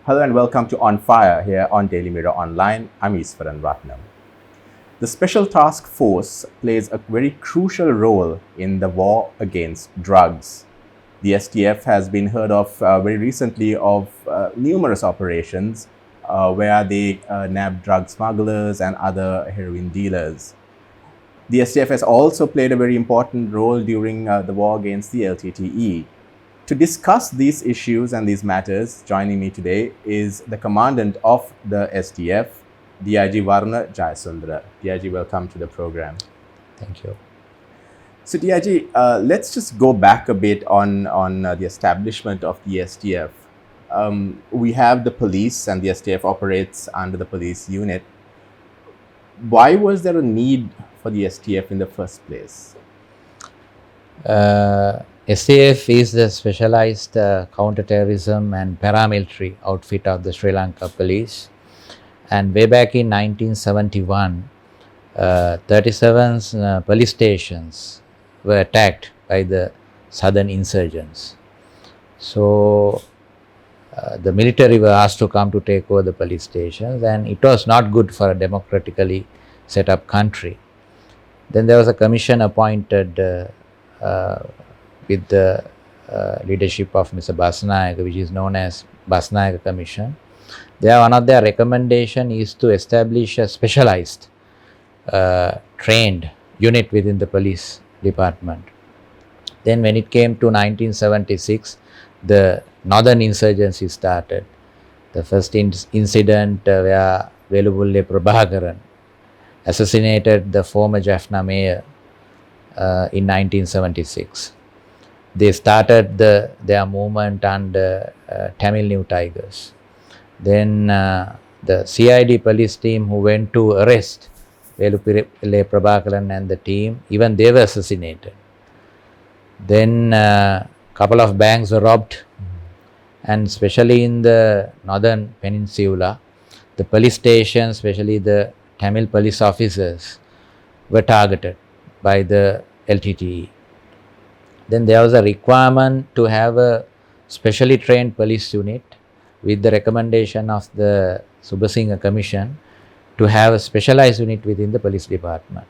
Hello and welcome to On Fire here on Daily Mirror Online. I'm Easwaran Rutnam. The Special Task Force plays a very crucial role in the war against drugs. The STF has been heard of very recently of numerous operations where they nabbed drug smugglers and other heroin dealers. The STF has also played a very important role during the war against the LTTE. To discuss these issues and these matters, joining me today is the Commandant of the STF, DIG Waruna Jayasundara. DIG, welcome to the program. Thank you. So DIG, let's just go back a bit on the establishment of the STF. We have the police and the STF operates under the police unit. Why was there a need for the STF in the first place? SAF is the specialized counterterrorism and paramilitary outfit of the Sri Lanka police. And way back in 1971, 37 police stations were attacked by the southern insurgents. So the military were asked to come to take over the police stations, and it was not good for a democratically set up country. Then there was a commission appointed with the leadership of Mr. Basnayaka, which is known as Basnayaka Commission. One of their recommendation is to establish a specialized trained unit within the police department. Then when it came to 1976, the northern insurgency started. The first incident where Velubulle Prabhakaran assassinated the former Jaffna mayor in 1976. They started their movement under Tamil New Tigers. Then the CID police team who went to arrest Velubulle Prabhakaran and the team, even they were assassinated. Then couple of banks were robbed, and especially in the northern peninsula, the police stations, especially the Tamil police officers, were targeted by the LTTE. Then there was a requirement to have a specially trained police unit with the recommendation of the Subhasinghe Commission to have a specialized unit within the police department.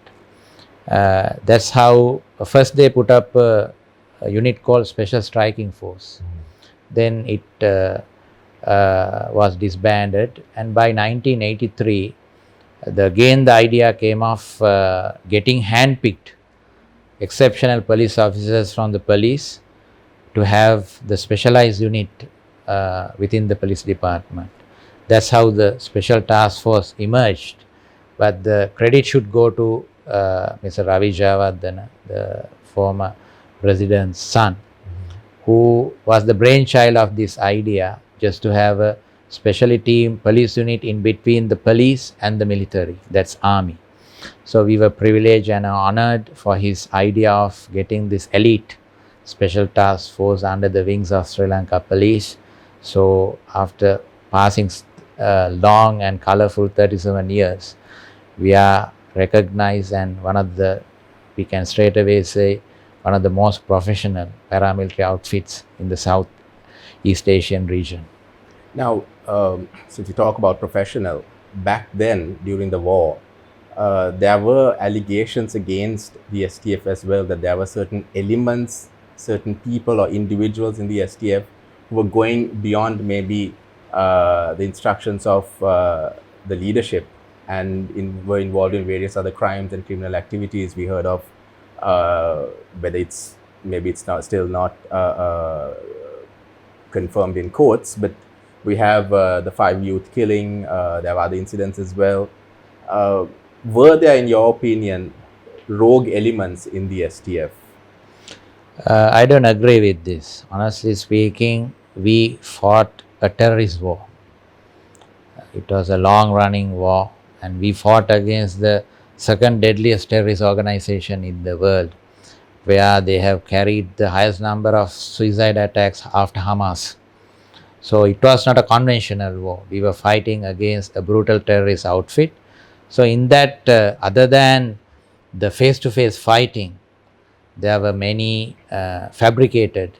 That's how first they put up a unit called Special Striking Force. Then it was disbanded, and by 1983, the idea came of getting hand-picked exceptional police officers from the police to have the specialized unit within the police department. That's how the Special Task Force emerged. But the credit should go to Mr. Ravi Jayawardena, the former president's son, who was the brainchild of this idea, just to have a specialty police unit in between the police and the military, that's army. So we were privileged and honored for his idea of getting this elite special task force under the wings of Sri Lanka police. So after passing long and colorful 37 years, we are recognized and we can straight away say, one of the most professional paramilitary outfits in the South East Asian region. Now, since you talk about professional, back then during the war, there were allegations against the STF as well, that there were certain elements, certain people or individuals in the STF who were going beyond maybe the instructions of the leadership and were involved in various other crimes and criminal activities. We heard of whether it's still not confirmed in courts, but we have the 5 youth killing. There are other incidents as well. Were there, in your opinion, rogue elements in the STF? I don't agree with this. Honestly speaking, we fought a terrorist war. It was a long-running war, and we fought against the second deadliest terrorist organization in the world, where they have carried the highest number of suicide attacks after Hamas. So it was not a conventional war. We were fighting against a brutal terrorist outfit. So in that, other than the face-to-face fighting, there were many fabricated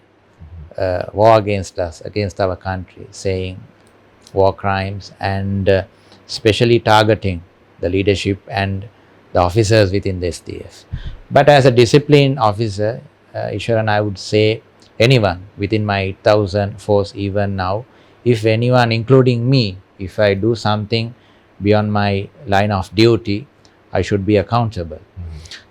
war against us, against our country, saying of war crimes, and especially targeting the leadership and the officers within the STF. But as a discipline officer, Ishwaran, I would say anyone within my 8,000 force, even now, if anyone, including me, if I do something beyond my line of duty, I should be accountable.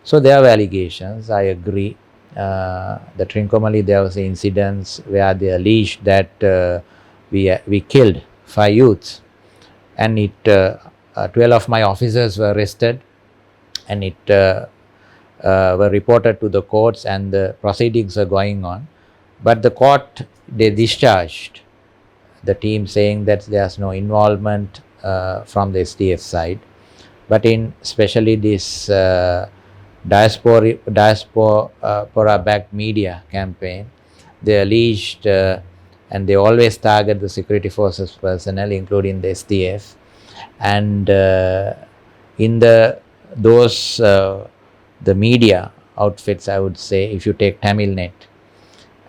So there were allegations, I agree. The Trincomalee, there was incidents where they alleged that we killed 5 youths, and 12 of my officers were arrested, and it were reported to the courts, and the proceedings are going on. But the court, they discharged the team, saying that there's no involvement from the STF side. But in especially this diaspora backed media campaign, they alleged and they always target the security forces personnel, including the STF. And in the media outfits, I would say, if you take Tamilnet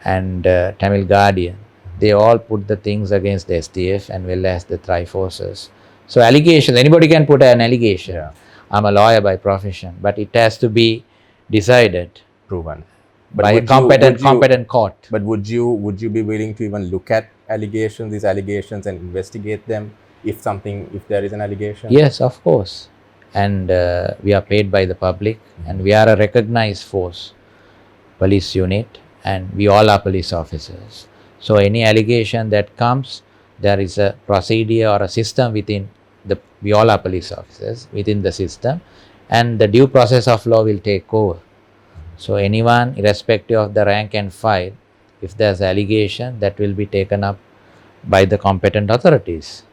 and Tamil Guardian, they all put the things against the STF and well as the Tri forces. So allegations, anybody can put an allegation. Yeah. I'm a lawyer by profession, but it has to be decided, proven by a competent court. But would you be willing to even look at these allegations, and investigate them if there is an allegation? Yes, of course. And we are paid by the public, and we are a recognized force, police unit, and we all are police officers. So any allegation that comes, there is a procedure or a system within we all are police officers within the system, and the due process of law will take over. So anyone, irrespective of the rank and file, if there's allegation, that will be taken up by the competent authorities.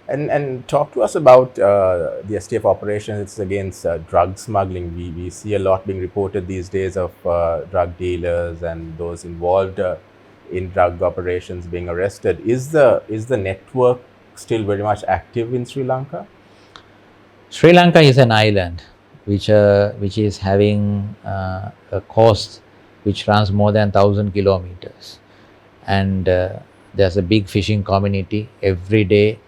And talk to us about the STF operations against drug smuggling. We see a lot being reported these days of drug dealers and those involved in drug operations being arrested. Is the network still very much active in Sri Lanka? Sri Lanka is an island which is having a coast which runs more than 1,000 kilometers, and there's a big fishing community. Every day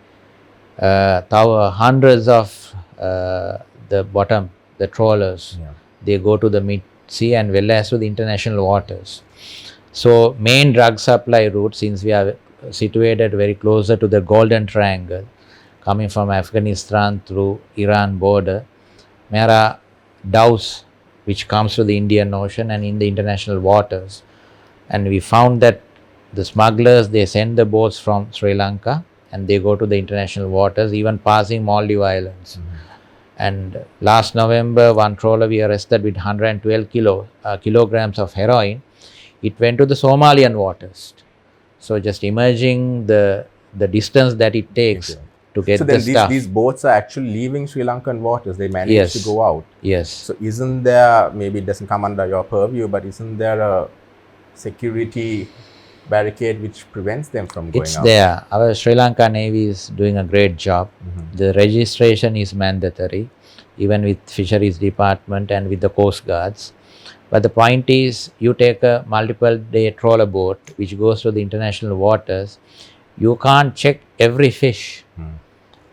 hundreds of the trawlers, they go to the mid sea and well as to the international waters. So main drug supply route, since we are situated very closer to the Golden Triangle, coming from Afghanistan through Iran border, there are dhows which comes to the Indian Ocean and in the international waters. And we found that the smugglers, they send the boats from Sri Lanka and they go to the international waters, even passing Maldives Islands. And last November, one trawler we arrested with 112 kilograms of heroin. It went to the Somalian waters. So just imagine the distance that it takes to get the stuff. These boats are actually leaving Sri Lankan waters. They manage to go out. Yes. So isn't there, maybe it doesn't come under your purview, but isn't there a security barricade which prevents them from going out? It's there. Our Sri Lanka Navy is doing a great job. The registration is mandatory, even with Fisheries Department and with the Coast Guards. But the point is, you take a multiple day trawler boat which goes to the international waters, you can't check every fish.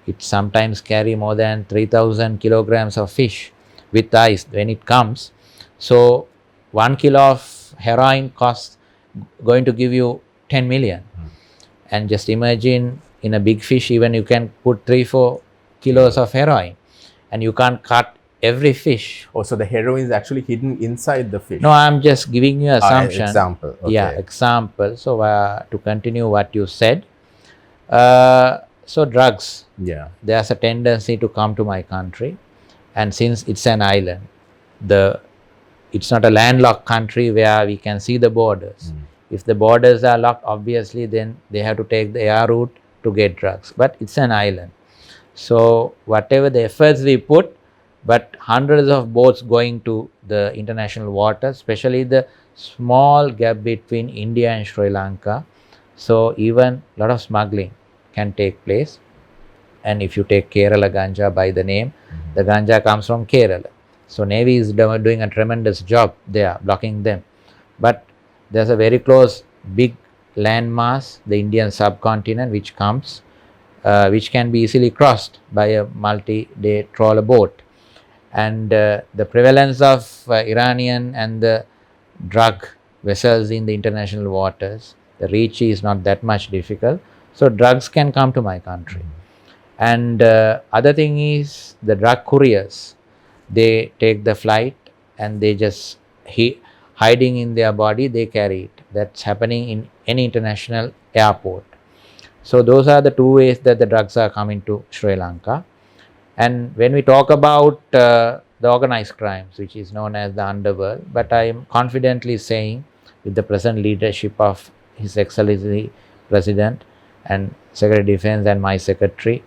It sometimes carry more than 3,000 kilograms of fish with ice when it comes. So 1 kilo of heroin costs going to give you 10 million. And just imagine, in a big fish, even you can put 3-4 kilos of heroin, and you can't cut every fish. Oh, so the heroin is actually hidden inside the fish? No, I'm just giving you an assumption. Example. Okay. Yeah, example. So to continue what you said, so drugs, there's a tendency to come to my country, and since it's an island, it's not a landlocked country where we can see the borders. If the borders are locked, obviously then they have to take the air route to get drugs, but it's an island. So whatever the efforts we put, but hundreds of boats going to the international waters, especially the small gap between India and Sri Lanka. So even a lot of smuggling can take place. And if you take Kerala ganja by the name, the ganja comes from Kerala. So Navy is doing a tremendous job there, blocking them. But there's a very close big landmass, the Indian subcontinent, which comes which can be easily crossed by a multi-day trawler boat. And the prevalence of Iranian and the drug vessels in the international waters, the reach is not that much difficult. So drugs can come to my country. And other thing is the drug couriers, they take the flight and they just hiding in their body, they carry it. That's happening in any international airport. So those are the two ways that the drugs are coming to Sri Lanka. And when we talk about the organized crimes, which is known as the underworld, but I am confidently saying with the present leadership of His Excellency President and Secretary of Defense and my secretary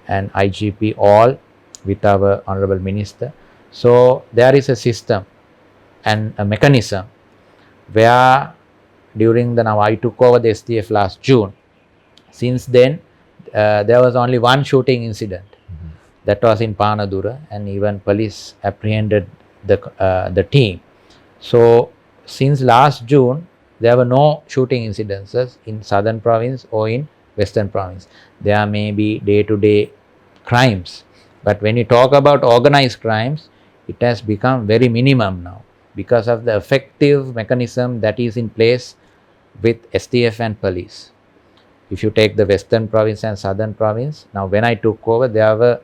and IGP, all with our Honorable Minister. So there is a system and a mechanism where during the, now I took over the STF last June. Since then, there was only one shooting incident. That was in Panadura, and even police apprehended the team. So since last June, there were no shooting incidences in southern province or in western province. There may be day-to-day crimes, but when you talk about organized crimes, it has become very minimum now because of the effective mechanism that is in place with STF and police. If you take the western province and southern province, now when I took over, there were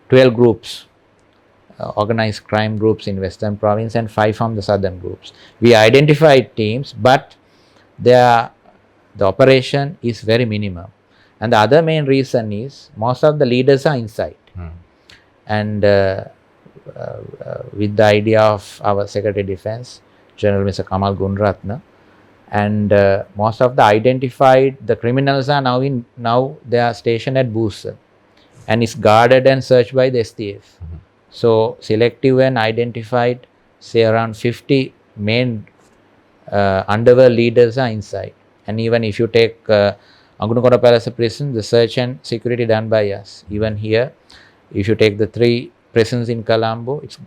12 groups, organized crime groups in western province and 5 from the southern groups. We identified teams, but the operation is very minimum. And the other main reason is most of the leaders are inside. And with the idea of our Secretary of Defense, General Mr. Kamal Gunratna, and most of the identified the criminals are now they are stationed at Busal and is guarded and searched by the STF. So selective and identified, say around 50 main underworld leaders are inside. And even if you take Angunukota Palace prison, the search and security done by us. Even here, if you take the 3 prisons in Colombo, its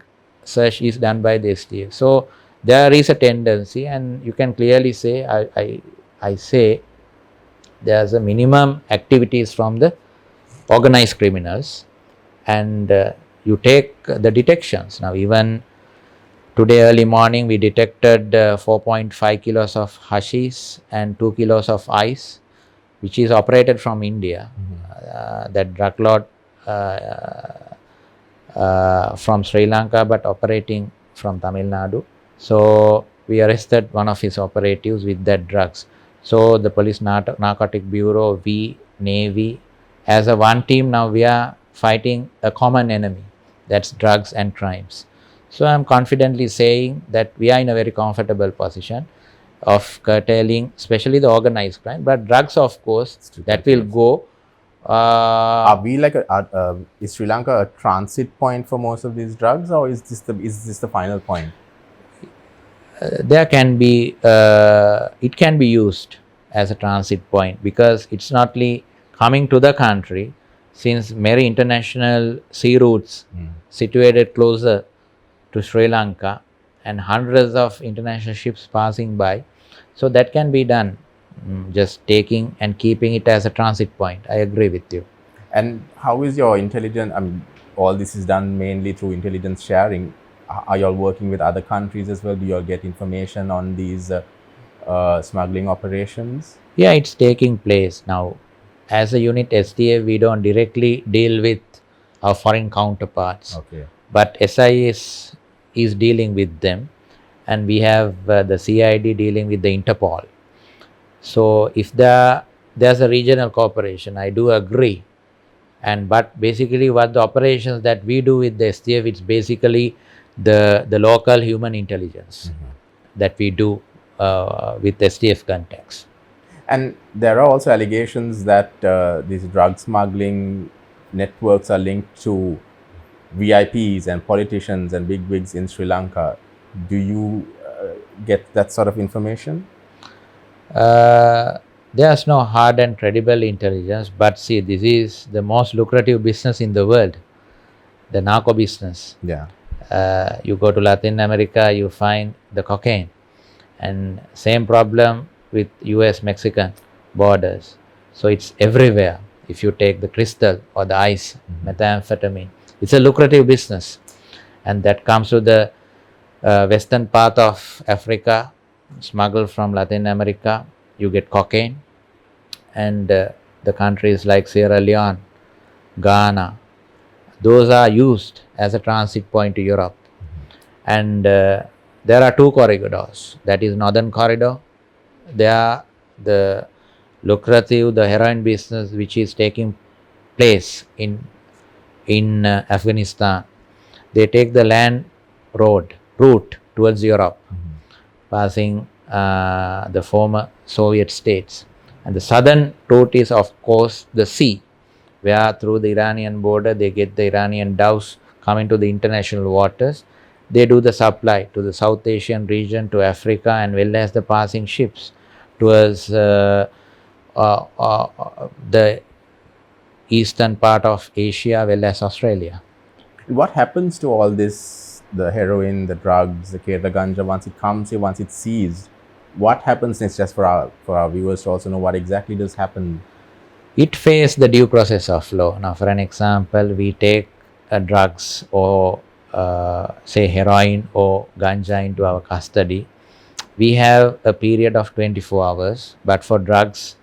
search is done by the STF. So there is a tendency, and you can clearly say, I say there's a minimum activities from the organized criminals, and you take the detections. Now even today early morning we detected 4.5 kilos of hashish and 2 kilos of ice, which is operated from India. That drug lord from Sri Lanka but operating from Tamil Nadu. So we arrested one of his operatives with that drugs. So the police narcotic bureau, we, Navy, as a one team, now we are fighting a common enemy, that's drugs and crimes. So I am confidently saying that we are in a very comfortable position of curtailing, especially the organized crime. But drugs, of course, that will go. Are we like is Sri Lanka a transit point for most of these drugs, or is this the final point? There can be, it can be used as a transit point because it's not only coming to the country, since many international sea routes situated closer to Sri Lanka and hundreds of international ships passing by. So that can be done, just taking and keeping it as a transit point. I agree with you. And how is your intelligence? I mean, all this is done mainly through intelligence sharing. Are you all working with other countries as well? Do you all get information on these smuggling operations? Yeah, it's taking place now. As a unit STA, we don't directly deal with our foreign counterparts. Okay. But SIS is dealing with them, and we have the CID dealing with the Interpol. So if there's a regional cooperation, I do agree. But basically what the operations that we do with the STF, it's basically the local human intelligence that we do with STF contacts. And there are also allegations that these drug smuggling networks are linked to VIPs and politicians and bigwigs in Sri Lanka. Do you get that sort of information? There's no hard and credible intelligence, but see, this is the most lucrative business in the world, the narco business. Yeah. You go to Latin America, you find the cocaine, and same problem with US-Mexican borders. So it's everywhere. if you take the crystal or the ice, methamphetamine, it's a lucrative business. And that comes to the western part of Africa, smuggled from Latin America. You get cocaine, and the countries like Sierra Leone, Ghana, those are used as a transit point to Europe. And there are two corridors. That is northern corridor. There are the lucrative, the heroin business which is taking place in Afghanistan. They take the land route towards Europe, passing the former Soviet states. And the southern route is, of course, the sea, where through the Iranian border they get the Iranian doves coming to the international waters. They do the supply to the South Asian region, to Africa, and well as the passing ships towards the eastern part of Asia, well as Australia. What happens to all this, the heroin, the drugs, the ganja, once it comes here, once it's seized? What happens next, just for our viewers to also know what exactly does happen? It faces the due process of law. Now, for an example, we take drugs or say heroin or ganja into our custody. We have a period of 24 hours, but for drugs,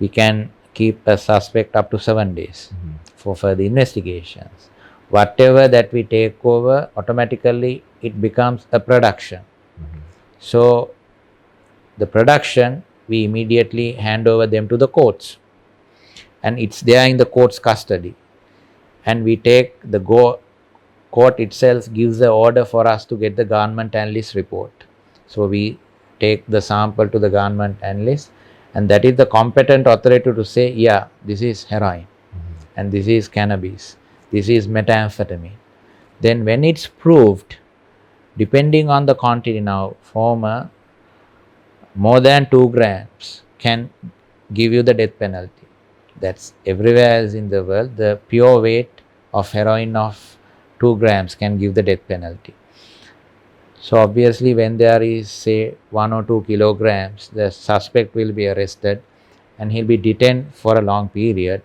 we can keep a suspect up to 7 days for further investigations. Whatever that we take over, automatically it becomes a production. So, the production, we immediately hand over them to the courts, and it's there in the court's custody. And we take the court itself gives the order for us to get the government analyst report. So we take the sample to the government analyst, and that is the competent authority to say, yeah, this is heroin, and this is cannabis, this is methamphetamine. Then when it's proved, depending on the quantity, now former more than 2 grams can give you the death penalty. That's everywhere else in the world. The pure weight of heroin of 2 grams can give the death penalty. So obviously when there is say 1 or 2 kilograms, the suspect will be arrested and he'll be detained for a long period,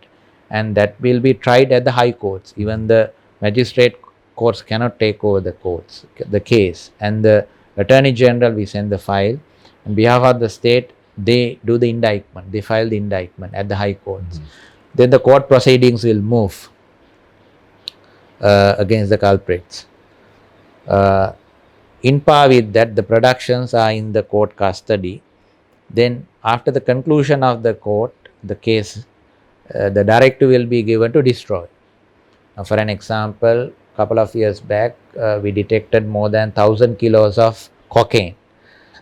and that will be tried at the high courts. Even the magistrate courts cannot take over the case, and the Attorney General, we send the file. On behalf of the state, they do the indictment, they file the indictment at the high courts. Then the court proceedings will move against the culprits. In par with that, the productions are in the court custody. Then after the conclusion of the court, the case, the directive will be given to destroy. Now, for an example, a couple of years back, we detected more than 1,000 kilos of cocaine.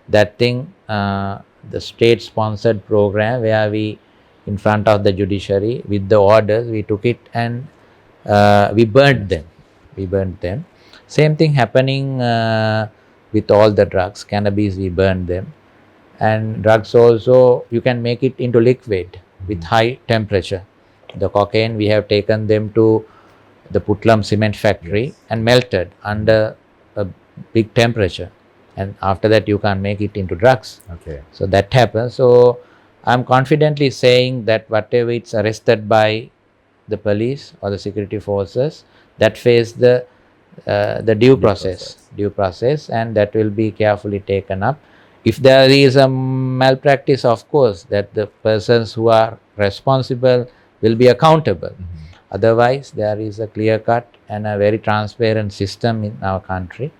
That thing, the state-sponsored program where we, in front of the judiciary, with the orders, we took it and we burnt them. Same thing happening with all the drugs. Cannabis, we burn them. And drugs also, you can make it into liquid with high temperature. The cocaine, we have taken them to the Putlam cement factory and melted under a big temperature. And after that, you can make it into drugs. Okay. So that happens. So I'm confidently saying that whatever it's arrested by the police or the security forces, that face the due process, and that will be carefully taken up. If there is a malpractice, of course, that the persons who are responsible will be accountable. Otherwise, there is a clear-cut and a very transparent system in our country.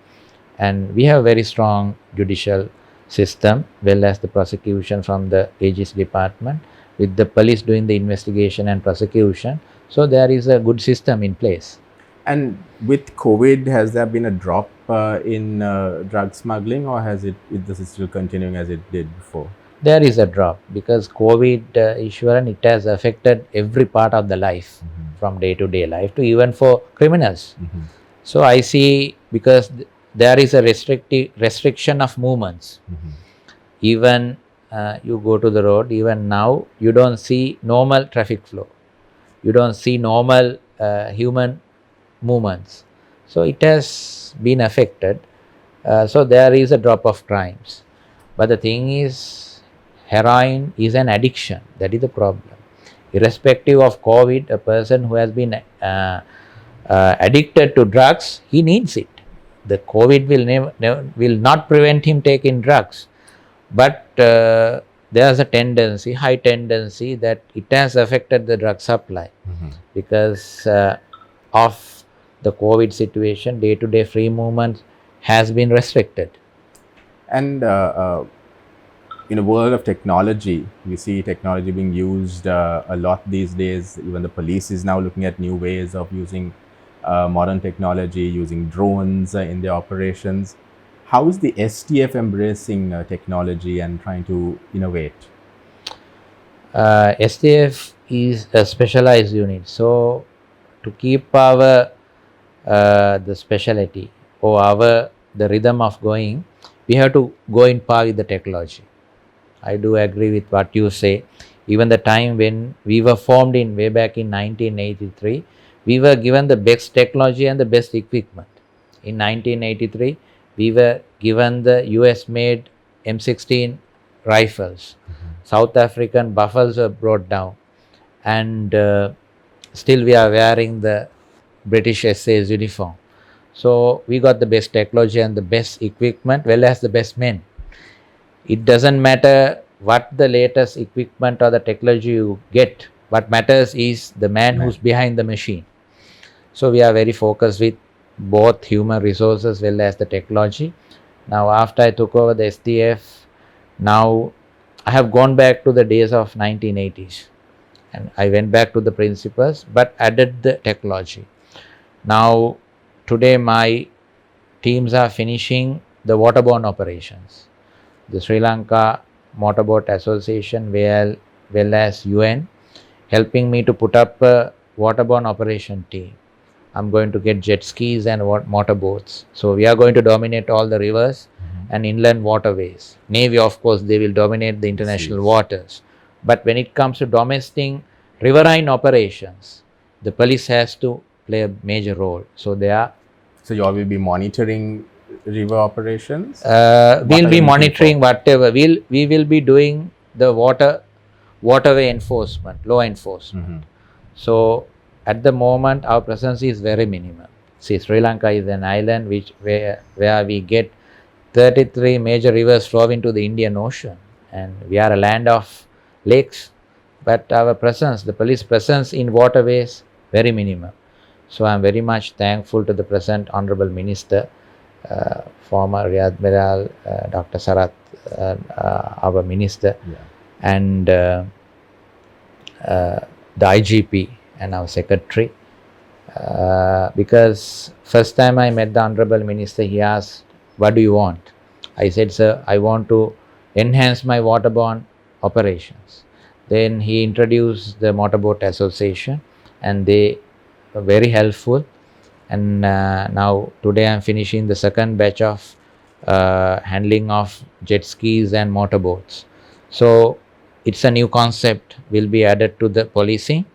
And we have a very strong judicial system, well as the prosecution from the AG's department, with the police doing the investigation and prosecution. So there is a good system in place. And with COVID, has there been a drop in drug smuggling, or has this is still continuing as it did before? There is a drop because COVID, Easwaran, it has affected every part of the life, from day-to-day life to even for criminals. So I see, because there is a restriction of movements. Even you go to the road, even now, you don't see normal traffic flow. You don't see normal human movements. So it has been affected. So there is a drop of crimes. But the thing is, heroin is an addiction. That is the problem. Irrespective of COVID, a person who has been addicted to drugs, he needs it. The COVID will not prevent him taking drugs, but there's a tendency, high tendency, that it has affected the drug supply because of the COVID situation. Day-to-day free movement has been restricted. And in a world of technology, we see technology being used a lot these days. Even the police is now looking at new ways of using modern technology, using drones in their operations. How is the STF embracing technology and trying to innovate? STF is a specialized unit, so to keep our the specialty or our the rhythm of going, we have to go in par with the technology. I do agree with what you say. Even the time when we were formed in way back in 1983, we were given the best technology and the best equipment. In 1983, we were given the US made M16 rifles. South African buffles were brought down, and still we are wearing the British SAS uniform. So we got the best technology and the best equipment, well as the best men. It doesn't matter what the latest equipment or the technology you get. What matters is the man who's behind the machine. So we are very focused with both human resources well as the technology. Now after I took over the STF, now I have gone back to the days of 1980s, and I went back to the principles but added the technology. Now today my teams are finishing the waterborne operations. The Sri Lanka Motorboat Association well as UN helping me to put up a waterborne operation team. I'm going to get jet skis and motorboats. So we are going to dominate all the rivers and inland waterways. Navy, of course, they will dominate the international waters. But when it comes to domestic riverine operations, the police has to play a major role. So they are. So you all will be monitoring river operations? We'll be monitoring whatever. We will be doing the waterway enforcement, law enforcement. So at the moment, our presence is very minimal. See, Sri Lanka is an island where we get 33 major rivers flow into the Indian Ocean, and we are a land of lakes. But our presence, the police presence in waterways, very minimal. So I am very much thankful to the present Honorable Minister, former Rear Admiral Dr. Sarath, our Minister, and the IGP and our Secretary. Because first time I met the Honorable Minister, he asked, "What do you want?" I said, "Sir, I want to enhance my waterborne operations." Then he introduced the Motorboat Association, and they were very helpful. And now today I am finishing the second batch of handling of jet skis and motorboats. So it's a new concept will be added to the policing.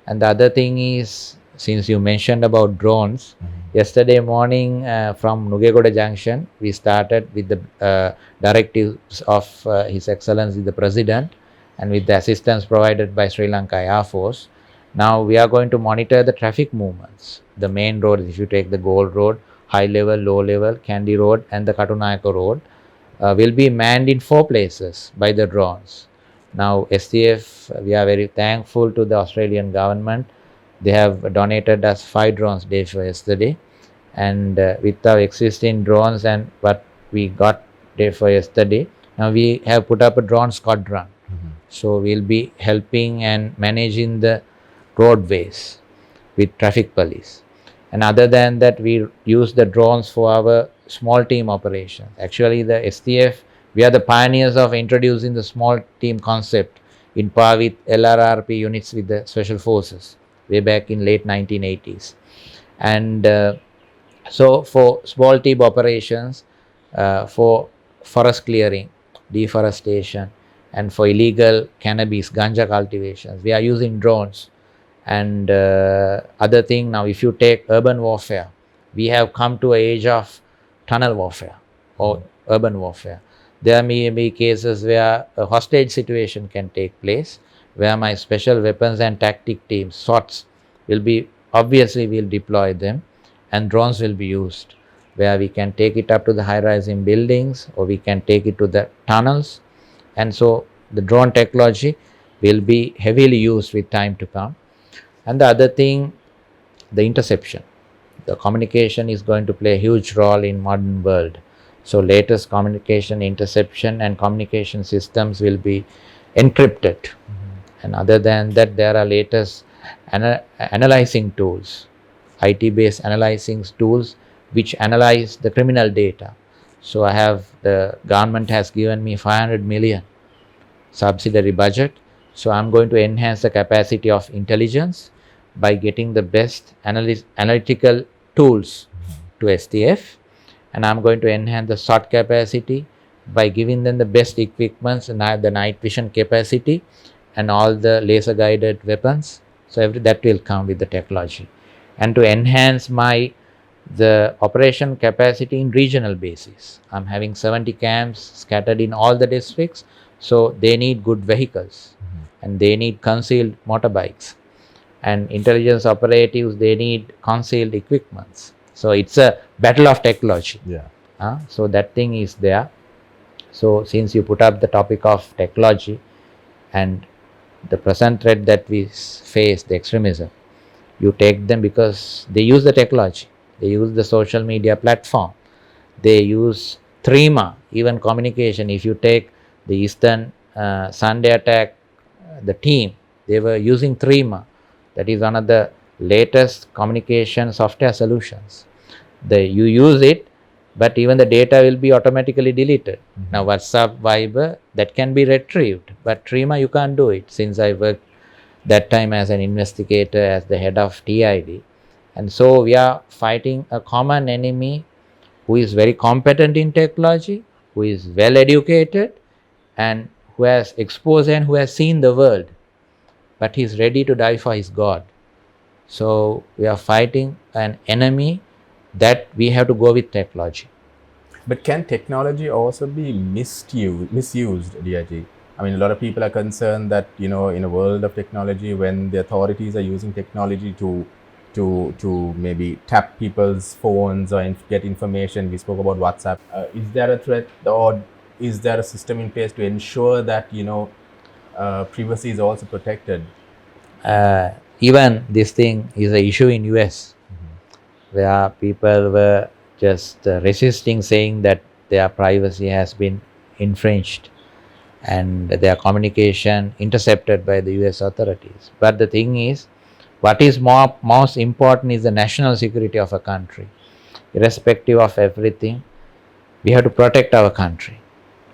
And the other thing is, since you mentioned about drones, yesterday morning from Nugegoda Junction, we started with the directives of His Excellency the President, and with the assistance provided by Sri Lanka Air Force. Now we are going to monitor the traffic movements. The main roads, if you take the Gold Road, High Level, Low Level, Kandy Road and the Katunayaka Road, will be manned in 4 places by the drones. Now STF, we are very thankful to the Australian government. They have donated us 5 drones day for yesterday, and with our existing drones and what we got day for yesterday, now we have put up a drone squadron. So we'll be helping and managing the roadways with traffic police. And other than that, we use the drones for our small team operations. Actually, the STF, we are the pioneers of introducing the small team concept in par with LRRP units with the special forces way back in late 1980s. And so for small team operations, for forest clearing, deforestation, and for illegal cannabis, ganja cultivations, we are using drones. And other thing, now if you take urban warfare, we have come to an age of tunnel warfare or urban warfare. There may be cases where a hostage situation can take place, where my special weapons and tactic teams, SWATs, will be obviously we'll deploy them, and drones will be used, where we can take it up to the high-rising buildings or we can take it to the tunnels. And so the drone technology will be heavily used with time to come. And the other thing, the interception. The communication is going to play a huge role in modern world. So latest communication, interception and communication systems will be encrypted. And other than that, there are latest analyzing tools, IT based analyzing tools which analyze the criminal data. So the government has given me 500 million subsidiary budget. So I'm going to enhance the capacity of intelligence by getting the best analytical tools to STF, and I'm going to enhance the SOT capacity by giving them the best equipments and the night vision capacity and all the laser guided weapons. So that will come with the technology. And to enhance the operation capacity in regional basis, I'm having 70 camps scattered in all the districts. So they need good vehicles and they need concealed motorbikes, and intelligence operatives, they need concealed equipments. So it's a battle of technology. So that thing is there. So since you put up the topic of technology and the present threat that we face, the extremism, you take them because they use the technology, they use the social media platform, they use Threema, even communication. If you take the Eastern Sunday attack, the team, they were using Threema. That is one of the latest communication software solutions. You use it, but even the data will be automatically deleted. Now WhatsApp, Viber, that can be retrieved, but Threema you can't do it. Since I worked that time as an investigator, as the head of TID, and so we are fighting a common enemy who is very competent in technology, who is well educated, and who has exposed and who has seen the world, but he is ready to die for his God. So we are fighting an enemy that we have to go with technology. But can technology also be misused, DIG? I mean, a lot of people are concerned that, in a world of technology, when the authorities are using technology to maybe tap people's phones or get information, we spoke about WhatsApp. Is there a threat, or is there a system in place to ensure that, privacy is also protected? Even this thing is an issue in US, where people were just resisting, saying that their privacy has been infringed and their communication intercepted by the US authorities. But the thing is, what is most important is the national security of a country. Irrespective of everything, we have to protect our country.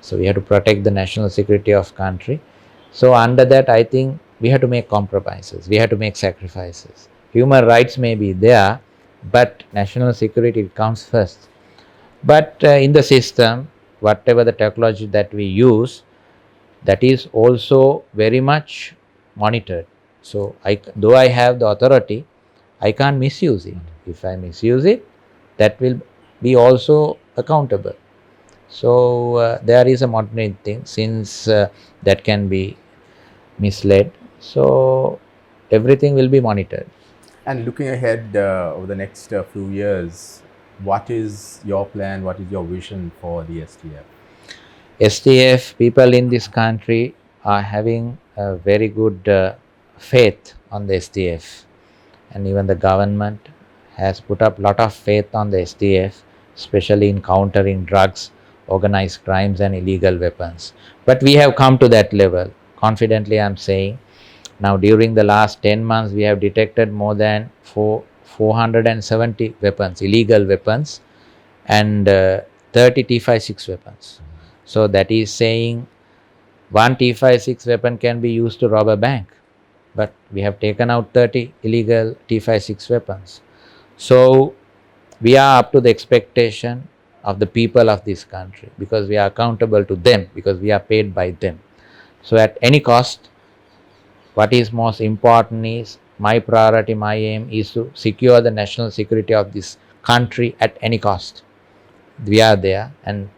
So we have to protect the national security of country. So under that, I think we have to make compromises, we have to make sacrifices. Human rights may be there, but national security comes first. But in the system, whatever the technology that we use, that is also very much monitored. So though I have the authority, I can't misuse it. If I misuse it, that will be also accountable. So there is a monitoring thing, since that can be misled. So everything will be monitored. And looking ahead over the next few years, what is your plan? What is your vision for the STF? STF, people in this country are having a very good faith on the STF, and even the government has put up a lot of faith on the STF, especially in countering drugs, organized crimes and illegal weapons. But we have come to that level. Confidently, I am saying, now during the last 10 months, we have detected more than 470 weapons, illegal weapons, and 30 T56 weapons. So that is saying one T56 weapon can be used to rob a bank, but we have taken out 30 illegal T56 weapons. So we are up to the expectation of the people of this country, because we are accountable to them, because we are paid by them. So at any cost, what is most important is my priority, my aim is to secure the national security of this country at any cost. We are there, and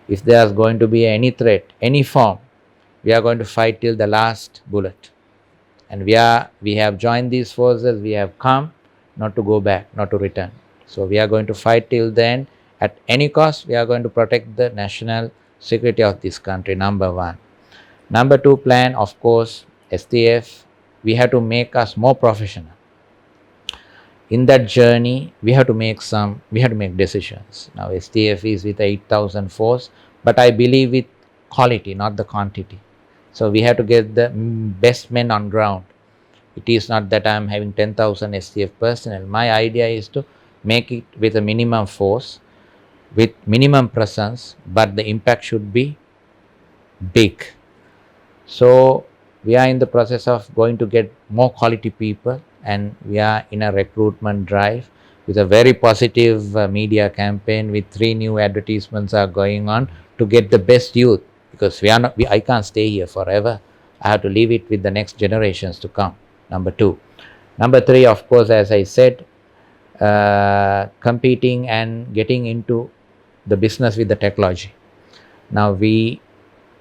If there is going to be any threat, any form, we are going to fight till the last bullet. And we have joined these forces, we have come not to go back, not to return. So we are going to fight till the end. At any cost, we are going to protect the national security of this country, number one. Number two plan, of course, STF, we have to make us more professional. In that journey, we have to make decisions. Now STF is with 8,000 force, but I believe with quality, not the quantity. So we have to get the best men on ground. It is not that I am having 10,000 STF personnel. My idea is to make it with a minimum force, with minimum presence, but the impact should be big. So we are in the process of going to get more quality people, and we are in a recruitment drive with a very positive media campaign with 3 new advertisements are going on to get the best youth, because I can't stay here forever. I have to leave it with the next generations to come. Number two. Number three, of course, as I said, competing and getting into the business with the technology. Now we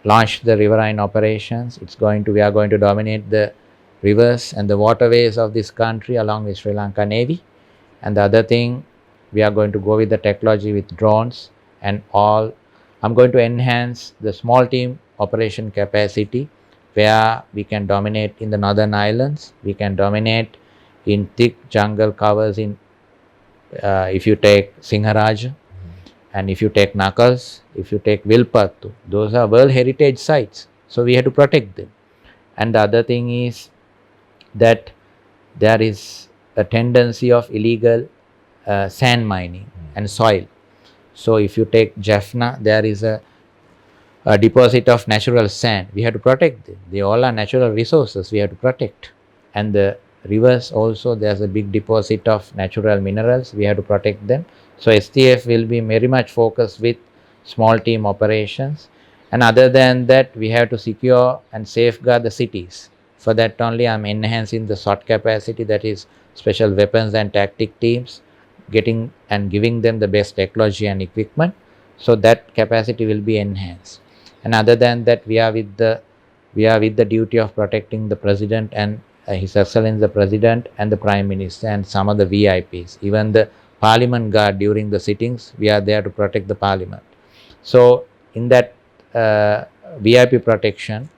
launched the riverine operations. We are going to dominate the rivers and the waterways of this country along with Sri Lanka Navy. And the other thing, we are going to go with the technology with drones and all. I'm going to enhance the small team operation capacity, where we can dominate in the northern islands, we can dominate in thick jungle covers in if you take Sinharaj, and if you take Knuckles, if you take Vilpattu, those are World Heritage sites. So we have to protect them. And the other thing is that there is a tendency of illegal sand mining and soil. So if you take Jaffna, there is a deposit of natural sand. We have to protect them. They all are natural resources we have to protect. And the rivers also, there's a big deposit of natural minerals. We have to protect them. So STF will be very much focused with small team operations. And other than that, we have to secure and safeguard the cities. For that only, I'm enhancing the SWAT capacity, that is special weapons and tactic teams, getting and giving them the best technology and equipment. So that capacity will be enhanced. And other than that, we are with the duty of protecting the president and His Excellency the President and the Prime Minister and some of the VIPs. Even the Parliament guard during the sittings, we are there to protect the Parliament. So in that VIP protection,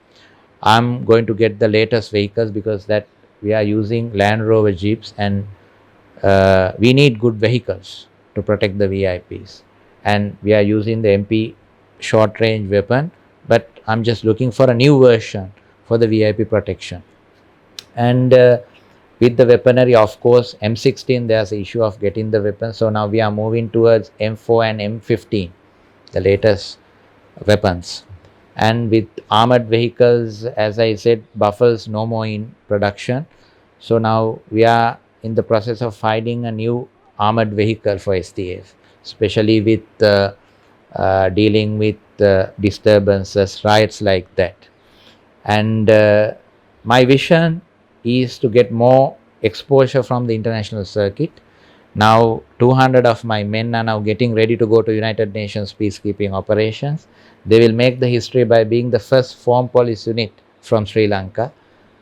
I'm going to get the latest vehicles, because that we are using Land Rover Jeeps, and we need good vehicles to protect the VIPs. And we are using the MP short range weapon, but I'm just looking for a new version for the VIP protection. And with the weaponry, of course, M16, there's an issue of getting the weapons. So now we are moving towards M4 and M15, the latest weapons. And with armored vehicles, as I said, Buffles no more in production. So now we are in the process of finding a new armored vehicle for STF, especially with dealing with disturbances, riots like that. And my vision is to get more exposure from the international circuit. Now 200 of my men are now getting ready to go to United Nations peacekeeping operations. They will make the history by being the first foreign police unit from Sri Lanka.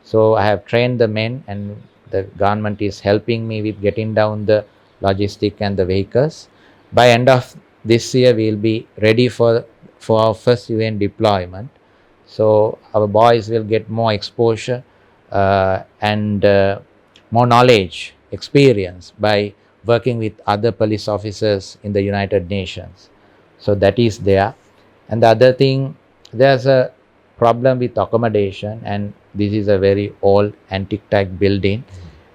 So I have trained the men, and the government is helping me with getting down the logistic and the vehicles. By end of this year, we will be ready for our first UN deployment. So our boys will get more exposure and more knowledge, experience by working with other police officers in the United Nations. So that is there. And the other thing, there's a problem with accommodation, and this is a very old antique type building.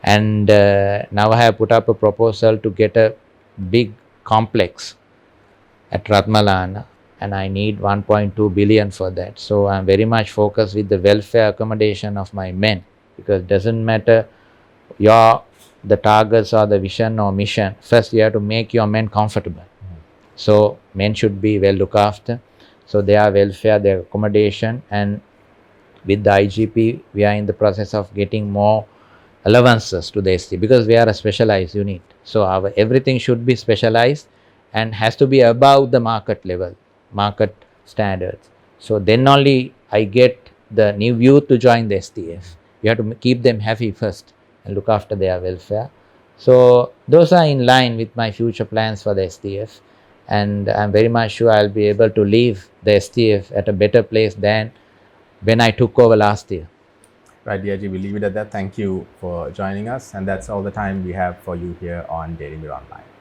And now I have put up a proposal to get a big complex at Ratmalana, and I need 1.2 billion for that. So I'm very much focused with the welfare accommodation of my men, because it doesn't matter the targets or the vision or mission. First, you have to make your men comfortable. So men should be well looked after. So their welfare, their accommodation, and with the IGP, we are in the process of getting more allowances to the ST, because we are a specialized unit. So everything should be specialized and has to be above the market level, market standards. So then only I get the new youth to join the STF. You have to keep them happy first and look after their welfare. So those are in line with my future plans for the STF, and I'm very much sure I'll be able to leave the STF at a better place than when I took over last year. Right, Diyaji, we'll leave it at that. Thank you for joining us. And that's all the time we have for you here on Daily Mirror Online.